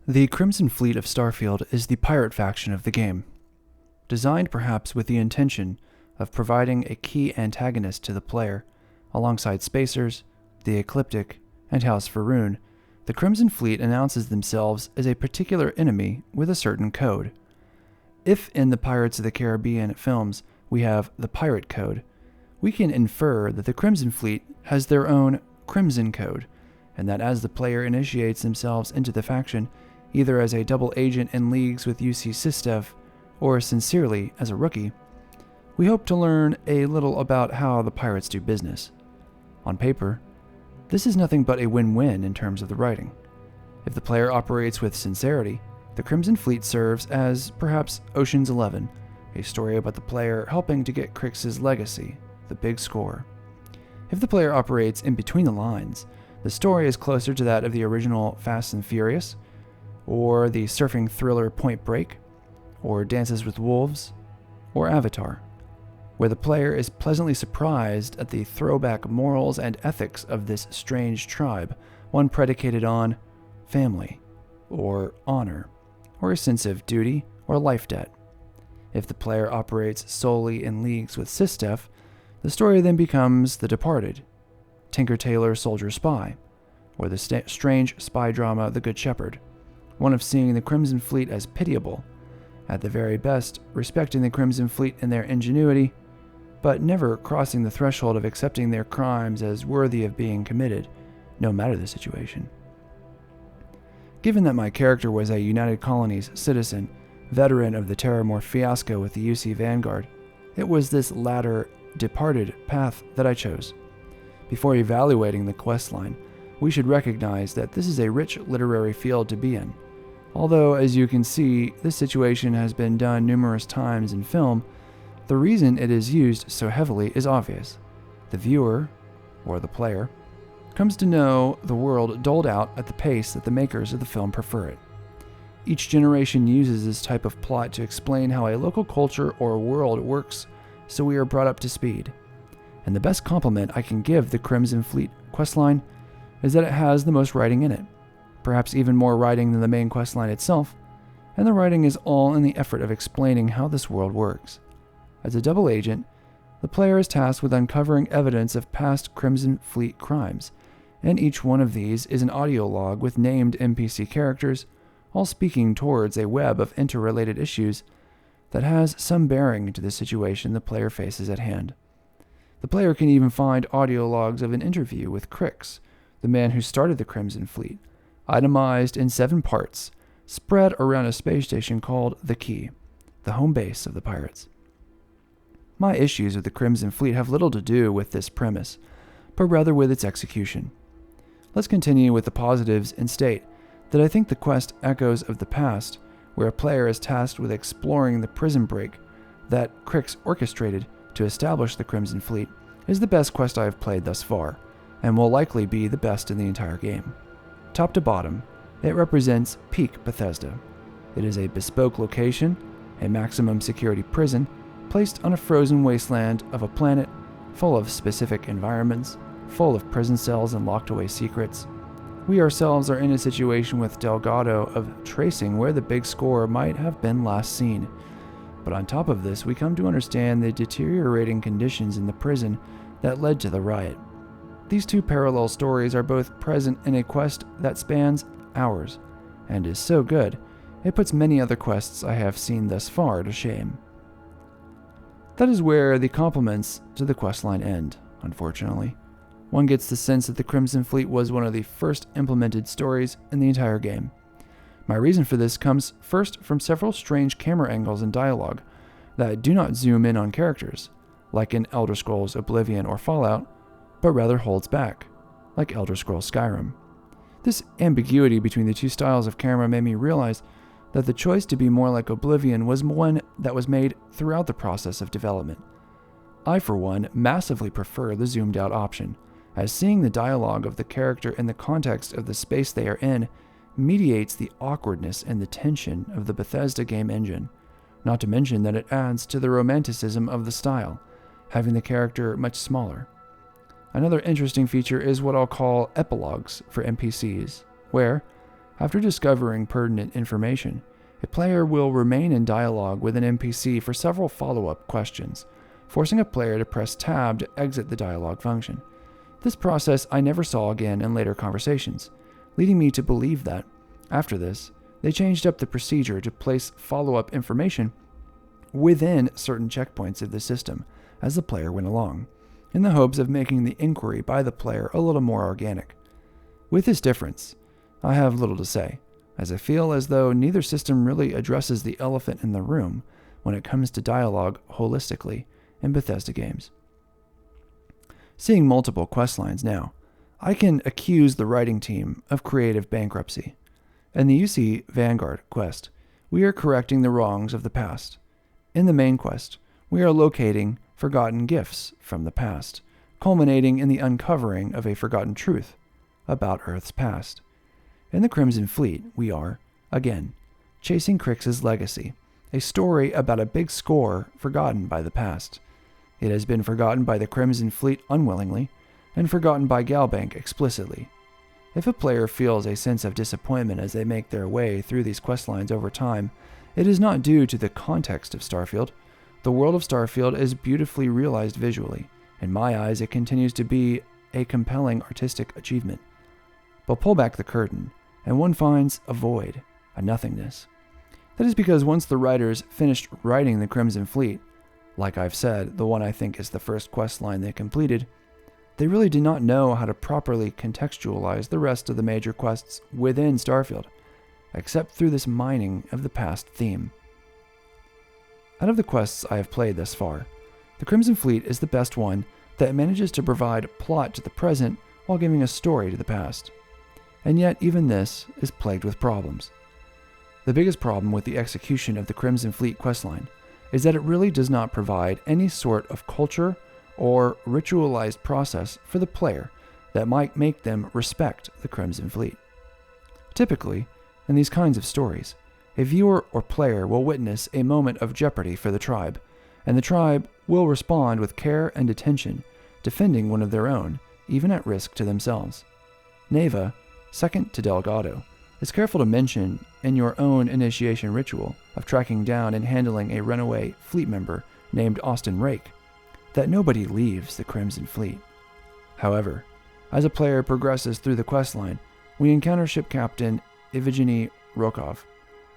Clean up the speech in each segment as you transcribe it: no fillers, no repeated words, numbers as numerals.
The Crimson Fleet of Starfield is the pirate faction of the game, designed perhaps with the intention of providing a key antagonist to the player. Alongside Spacers, the Ecliptic, and House Faroon, the Crimson Fleet announces themselves as a particular enemy with a certain code. If in the Pirates of the Caribbean films we have the Pirate Code, we can infer that the Crimson Fleet has their own Crimson Code, and that as the player initiates themselves into the faction, either as a double agent in leagues with UC SysDef, or sincerely as a rookie, we hope to learn a little about how the pirates do business. On paper, this is nothing but a win-win in terms of the writing. If the player operates with sincerity, the Crimson Fleet serves as, perhaps, Ocean's 11, a story about the player helping to get Crix's legacy, the big score. If the player operates in between the lines, the story is closer to that of the original Fast and Furious, or the surfing thriller Point Break, or Dances with Wolves, or Avatar, where the player is pleasantly surprised at the throwback morals and ethics of this strange tribe, one predicated on family, or honor, or a sense of duty or life debt. If the player operates solely in leagues with SysDef, the story then becomes The Departed, Tinker Tailor Soldier Spy, or the strange spy drama The Good Shepherd, one of seeing the Crimson Fleet as pitiable, at the very best respecting the Crimson Fleet in their ingenuity, but never crossing the threshold of accepting their crimes as worthy of being committed, no matter the situation. Given that my character was a United Colonies citizen, veteran of the Terramore fiasco with the UC Vanguard, it was this latter, departed path that I chose. Before evaluating the questline, we should recognize that this is a rich literary field to be in. Although, as you can see, this situation has been done numerous times in film, the reason it is used so heavily is obvious. The viewer, or the player, comes to know the world doled out at the pace that the makers of the film prefer it. Each generation uses this type of plot to explain how a local culture or world works, so we are brought up to speed. And the best compliment I can give the Crimson Fleet questline is that it has the most writing in it, perhaps even more writing than the main questline itself, and the writing is all in the effort of explaining how this world works. As a double agent, the player is tasked with uncovering evidence of past Crimson Fleet crimes, and each one of these is an audio log with named NPC characters, all speaking towards a web of interrelated issues that has some bearing to the situation the player faces at hand. The player can even find audio logs of an interview with Crix, the man who started the Crimson Fleet, itemized in 7 parts, spread around a space station called The Key, the home base of the pirates. My issues with the Crimson Fleet have little to do with this premise, but rather with its execution. Let's continue with the positives and state that I think the quest echoes of the past, where a player is tasked with exploring the prison break that Crix orchestrated to establish the Crimson Fleet, is the best quest I have played thus far, and will likely be the best in the entire game. Top to bottom, it represents peak Bethesda. It is a bespoke location, a maximum security prison, placed on a frozen wasteland of a planet full of specific environments, full of prison cells and locked away secrets. We ourselves are in a situation with Delgado of tracing where the big score might have been last seen. But on top of this, we come to understand the deteriorating conditions in the prison that led to the riot. These two parallel stories are both present in a quest that spans hours, and is so good, it puts many other quests I have seen thus far to shame. That is where the compliments to the questline end, unfortunately. One gets the sense that the Crimson Fleet was one of the first implemented stories in the entire game. My reason for this comes first from several strange camera angles and dialogue that do not zoom in on characters, like in Elder Scrolls Oblivion or Fallout, but rather holds back, like Elder Scrolls Skyrim. This ambiguity between the two styles of camera made me realize that the choice to be more like Oblivion was one that was made throughout the process of development. I, for one, massively prefer the zoomed-out option, as seeing the dialogue of the character in the context of the space they are in mediates the awkwardness and the tension of the Bethesda game engine, not to mention that it adds to the romanticism of the style, having the character much smaller. Another interesting feature is what I'll call epilogues for NPCs, where, After discovering pertinent information, a player will remain in dialogue with an NPC for several follow-up questions, forcing a player to press tab to exit the dialogue function. This process I never saw again in later conversations, leading me to believe that, after this, they changed up the procedure to place follow-up information within certain checkpoints of the system as the player went along, in the hopes of making the inquiry by the player a little more organic. With this difference, I have little to say, as I feel as though neither system really addresses the elephant in the room when it comes to dialogue holistically in Bethesda games. Seeing multiple questlines now, I can accuse the writing team of creative bankruptcy. In the UC Vanguard quest, we are correcting the wrongs of the past. In the main quest, we are locating forgotten gifts from the past, culminating in the uncovering of a forgotten truth about Earth's past. In the Crimson Fleet, we are, again, chasing Crix's legacy, a story about a big score forgotten by the past. It has been forgotten by the Crimson Fleet unwillingly, and forgotten by Galbank explicitly. If a player feels a sense of disappointment as they make their way through these questlines over time, it is not due to the context of Starfield. The world of Starfield is beautifully realized visually. In my eyes, it continues to be a compelling artistic achievement. But pull back the curtain, and one finds a void, a nothingness. That is because once the writers finished writing the Crimson Fleet, like I've said, the one I think is the first questline they completed, they really did not know how to properly contextualize the rest of the major quests within Starfield, except through this mining of the past theme. Out of the quests I have played thus far, the Crimson Fleet is the best one that manages to provide plot to the present while giving a story to the past. And yet even this is plagued with problems. The biggest problem with the execution of the Crimson Fleet questline is that it really does not provide any sort of culture or ritualized process for the player that might make them respect the Crimson Fleet. Typically, in these kinds of stories, a viewer or player will witness a moment of jeopardy for the tribe, and the tribe will respond with care and attention, defending one of their own, even at risk to themselves. Neva, second to Delgado, is careful to mention in your own initiation ritual of tracking down and handling a runaway fleet member named Austin Rake that nobody leaves the Crimson Fleet. However, as a player progresses through the questline, we encounter ship captain Evgeny Rokov,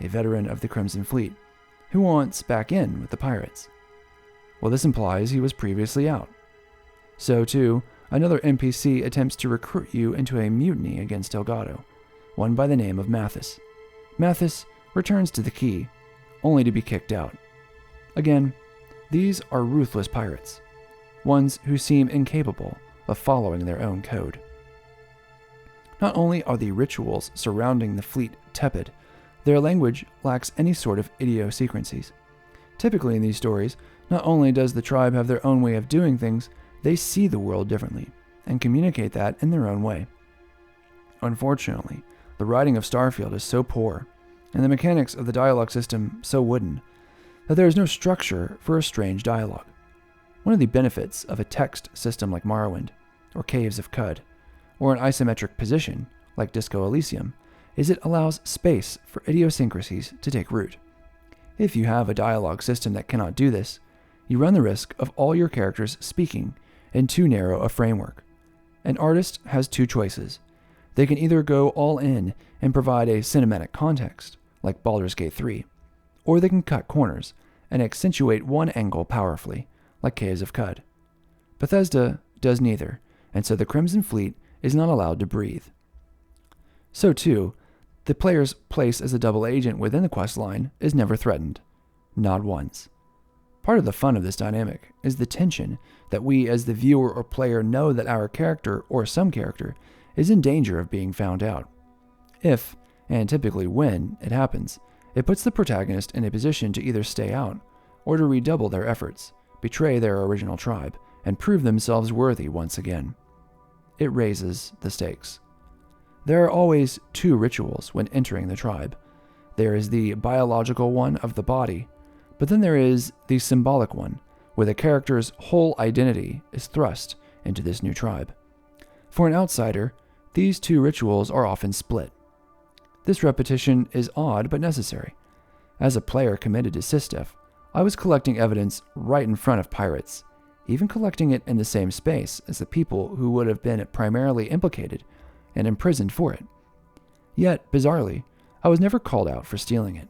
a veteran of the Crimson Fleet, who wants back in with the pirates. Well, this implies he was previously out. So too, another NPC attempts to recruit you into a mutiny against Delgado, one by the name of Mathis. Mathis returns to the key, only to be kicked out. Again, these are ruthless pirates, ones who seem incapable of following their own code. Not only are the rituals surrounding the fleet tepid, their language lacks any sort of idiosyncrasies. Typically in these stories, not only does the tribe have their own way of doing things, they see the world differently, and communicate that in their own way. Unfortunately, the writing of Starfield is so poor, and the mechanics of the dialogue system so wooden, that there is no structure for a strange dialogue. One of the benefits of a text system like Morrowind, or Caves of Cud, or an isometric position like Disco Elysium, is it allows space for idiosyncrasies to take root. If you have a dialogue system that cannot do this, you run the risk of all your characters speaking in too narrow a framework. An artist has two choices. They can either go all in and provide a cinematic context, like Baldur's Gate 3, or they can cut corners and accentuate one angle powerfully, like Caves of Cud. Bethesda does neither, and so the Crimson Fleet is not allowed to breathe. So too, the player's place as a double agent within the questline is never threatened, not once. Part of the fun of this dynamic is the tension that we as the viewer or player know that our character, or some character, is in danger of being found out. If, and typically when, it happens, it puts the protagonist in a position to either stay out, or to redouble their efforts, betray their original tribe, and prove themselves worthy once again. It raises the stakes. There are always two rituals when entering the tribe. There is the biological one of the body, but then there is the symbolic one, where the character's whole identity is thrust into this new tribe. For an outsider, these two rituals are often split. This repetition is odd but necessary. As a player committed to SysDef, I was collecting evidence right in front of pirates, even collecting it in the same space as the people who would have been primarily implicated and imprisoned for it. Yet, bizarrely, I was never called out for stealing it.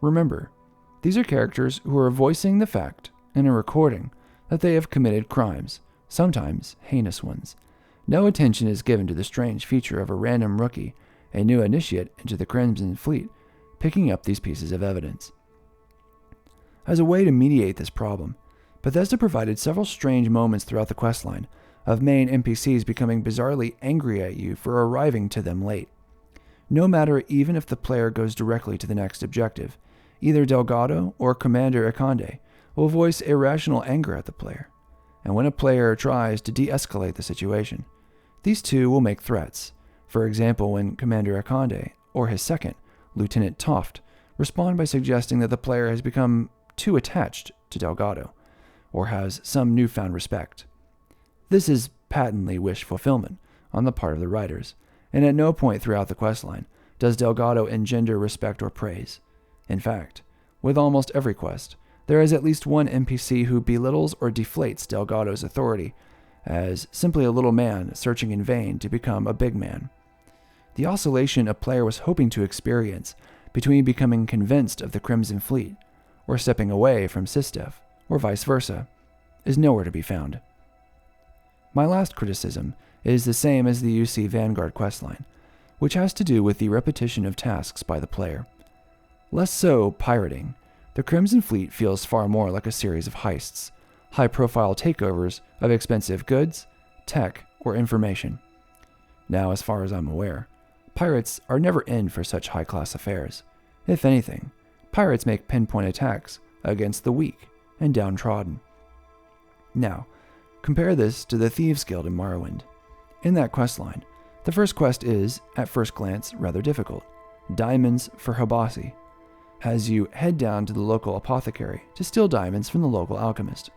Remember, these are characters who are voicing the fact in a recording that they have committed crimes, sometimes heinous ones. No attention is given to the strange feature of a random rookie, a new initiate into the Crimson Fleet, picking up these pieces of evidence. As a way to mediate this problem, Bethesda provided several strange moments throughout the questline of main NPCs becoming bizarrely angry at you for arriving to them late. No matter even if the player goes directly to the next objective, either Delgado or Commander Akande will voice irrational anger at the player. And when a player tries to de-escalate the situation, these two will make threats. For example, when Commander Akande or his second, Lieutenant Toft, respond by suggesting that the player has become too attached to Delgado, or has some newfound respect. This is patently wish fulfillment on the part of the writers, and at no point throughout the questline does Delgado engender respect or praise. In fact, with almost every quest, there is at least one NPC who belittles or deflates Delgado's authority as simply a little man searching in vain to become a big man. The oscillation a player was hoping to experience between becoming convinced of the Crimson Fleet or stepping away from SysDef, or vice versa, is nowhere to be found. My last criticism is the same as the UC Vanguard questline, which has to do with the repetition of tasks by the player. Less so pirating, the Crimson Fleet feels far more like a series of heists, high-profile takeovers of expensive goods, tech, or information. Now, as far as I'm aware, pirates are never in for such high-class affairs. If anything, pirates make pinpoint attacks against the weak and downtrodden. Now, compare this to the Thieves Guild in Morrowind. In that questline, the first quest is, at first glance, rather difficult. Diamonds for Habasi has you head down to the local apothecary to steal diamonds from the local alchemist.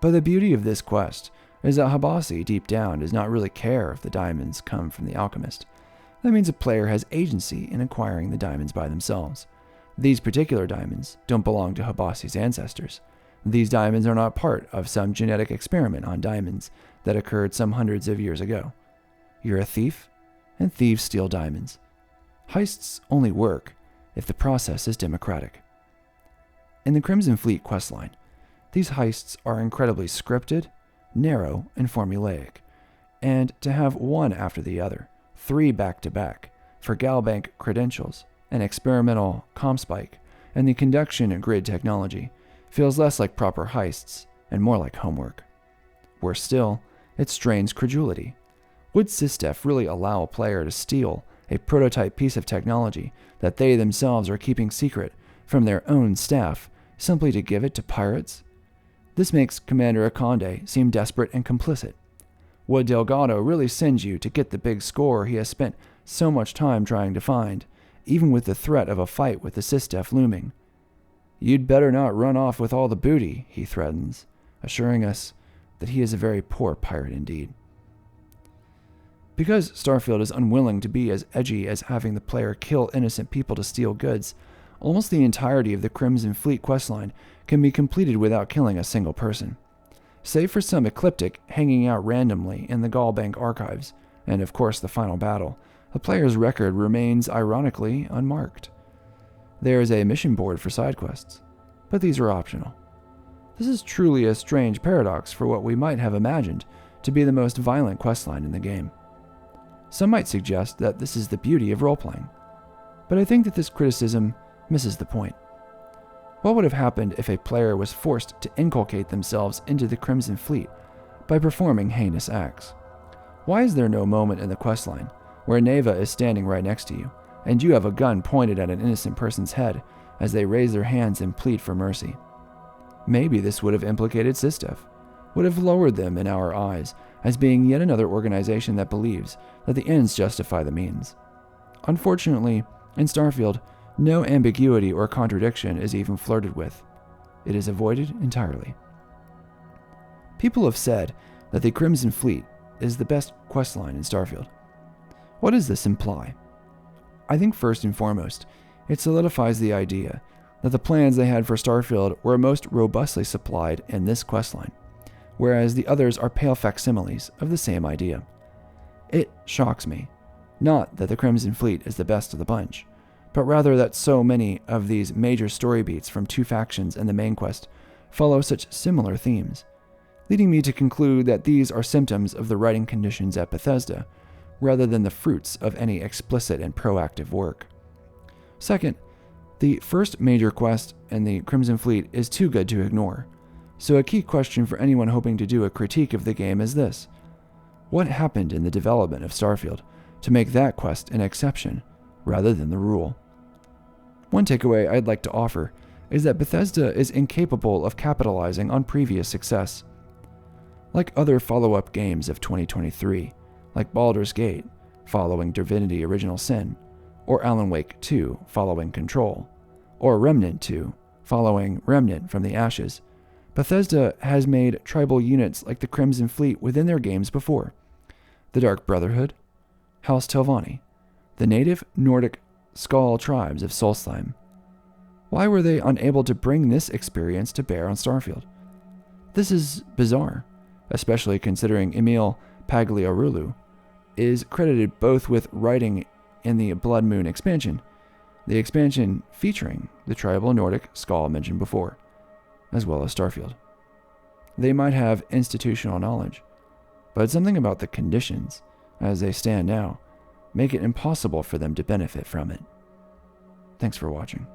But the beauty of this quest is that Habasi, deep down, does not really care if the diamonds come from the alchemist. That means a player has agency in acquiring the diamonds by themselves. These particular diamonds don't belong to Habasi's ancestors. These diamonds are not part of some genetic experiment on diamonds that occurred some hundreds of years ago. You're a thief, and thieves steal diamonds. Heists only work if the process is democratic. In the Crimson Fleet questline, these heists are incredibly scripted, narrow, and formulaic, and to have one after the other, 3 back-to-back, for Galbank credentials, an experimental comspike, and the conduction grid technology, feels less like proper heists and more like homework. Worse still, it strains credulity. Would SysDef really allow a player to steal a prototype piece of technology that they themselves are keeping secret from their own staff simply to give it to pirates? This makes Commander Akande seem desperate and complicit. Would Delgado really send you to get the big score he has spent so much time trying to find, even with the threat of a fight with the SysDef looming? "You'd better not run off with all the booty," he threatens, assuring us that he is a very poor pirate indeed. Because Starfield is unwilling to be as edgy as having the player kill innocent people to steal goods, almost the entirety of the Crimson Fleet questline can be completed without killing a single person. Save for some ecliptic hanging out randomly in the Galbank archives, and of course the final battle, the player's record remains ironically unmarked. There is a mission board for side quests, but these are optional. This is truly a strange paradox for what we might have imagined to be the most violent questline in the game. Some might suggest that this is the beauty of role-playing, but I think that this criticism misses the point. What would have happened if a player was forced to inculcate themselves into the Crimson Fleet by performing heinous acts? Why is there no moment in the questline where Neva is standing right next to you, and you have a gun pointed at an innocent person's head as they raise their hands and plead for mercy? Maybe this would have implicated SysDef, would have lowered them in our eyes as being yet another organization that believes that the ends justify the means. Unfortunately, in Starfield, no ambiguity or contradiction is even flirted with. It is avoided entirely. People have said that the Crimson Fleet is the best questline in Starfield. What does this imply? I think first and foremost, it solidifies the idea that the plans they had for Starfield were most robustly supplied in this questline, whereas the others are pale facsimiles of the same idea. It shocks me, not that the Crimson Fleet is the best of the bunch, but rather that so many of these major story beats from two factions in the main quest follow such similar themes, leading me to conclude that these are symptoms of the writing conditions at Bethesda, rather than the fruits of any explicit and proactive work. Second, the first major quest in the Crimson Fleet is too good to ignore, so a key question for anyone hoping to do a critique of the game is this: what happened in the development of Starfield to make that quest an exception rather than the rule? One takeaway I'd like to offer is that Bethesda is incapable of capitalizing on previous success. Like other follow-up games of 2023, like Baldur's Gate, following Divinity Original Sin, or Alan Wake 2, following Control, or Remnant 2, following Remnant from the Ashes, Bethesda has made tribal units like the Crimson Fleet within their games before. The Dark Brotherhood, House Telvanni, the native Nordic Skald tribes of Solstheim. Why were they unable to bring this experience to bear on Starfield? This is bizarre, especially considering Emil Pagliarulu is credited both with writing in the Blood Moon expansion, the expansion featuring the tribal Nordic Skald mentioned before, as well as Starfield. They might have institutional knowledge, but something about the conditions, as they stand now, make it impossible for them to benefit from it. Thanks for watching.